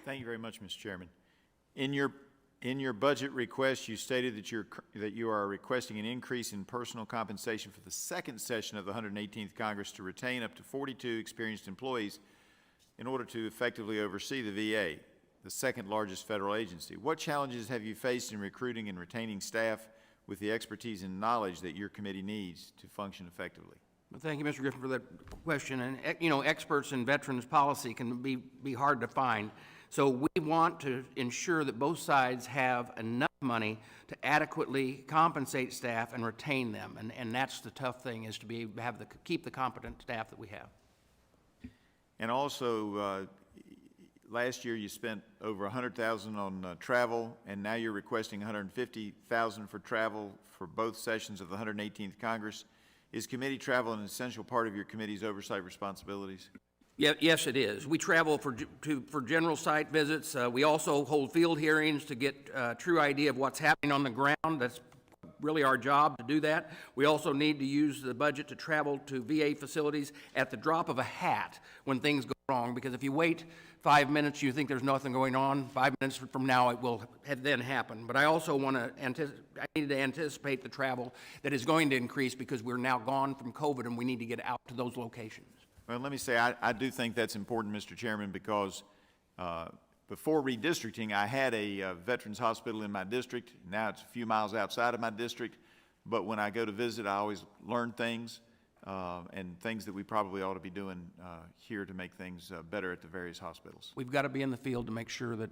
Thank you very much, Mr. Chairman. In your budget request, you stated that you are requesting an increase in personal compensation for the second session of the 118th Congress to retain up to 42 experienced employees in order to effectively oversee the VA, the second largest federal agency. What challenges have you faced in recruiting and retaining staff with the expertise and knowledge that your committee needs to function effectively? Well, thank you, Mr. Griffith, for that question. And, you know, experts in veterans policy can be hard to find. So we want to ensure that both sides have enough money to adequately compensate staff and retain them. And that's the tough thing, is to keep the competent staff that we have. And also, last year you spent over $100,000 on travel, and now you're requesting $150,000 for travel for both sessions of the 118th Congress. Is committee travel an essential part of your committee's oversight responsibilities? Yeah, yes, it is. We travel for general site visits. We also hold field hearings to get a true idea of what's happening on the ground. That's really our job to do that. We also need to use the budget to travel to VA facilities at the drop of a hat when things go wrong, because if you wait 5 minutes, you think there's nothing going on. 5 minutes from now, it will then happen. But I also want to I need to anticipate the travel that is going to increase, because we're now gone from COVID and we need to get out to those locations. Well, let me say, I do think that's important, Mr. Chairman, because before redistricting, I had a veterans hospital in my district. Now it's a few miles outside of my district. But when I go to visit, I always learn things and things that we probably ought to be doing here to make things better at the various hospitals. We've got to be in the field to make sure that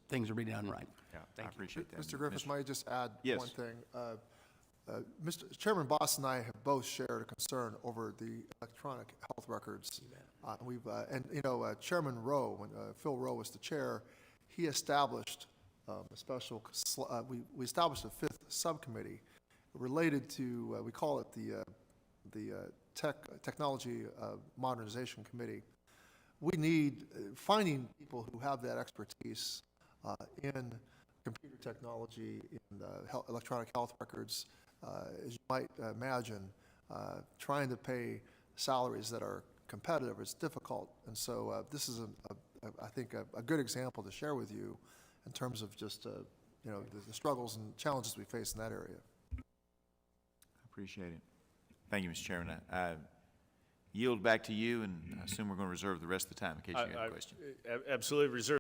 things are being done right. Yeah, I appreciate that. Mr. Griffith, might I just add Yes. one thing? Mr. Chairman Boss and I have both shared a concern over the electronic health records. Chairman Rowe, when Phil Rowe was the chair, he established a special. We established a fifth subcommittee related to we call it the Technology Modernization Committee. We need finding people who have that expertise in computer technology, in electronic health records. As you might imagine, trying to pay salaries that are competitive is difficult. And so this is, I think, a good example to share with you in terms of just, the struggles and challenges we face in that area. I appreciate it. Thank you, Mr. Chairman. I yield back to you, and I assume we're going to reserve the rest of the time in case you have a question. Absolutely reserve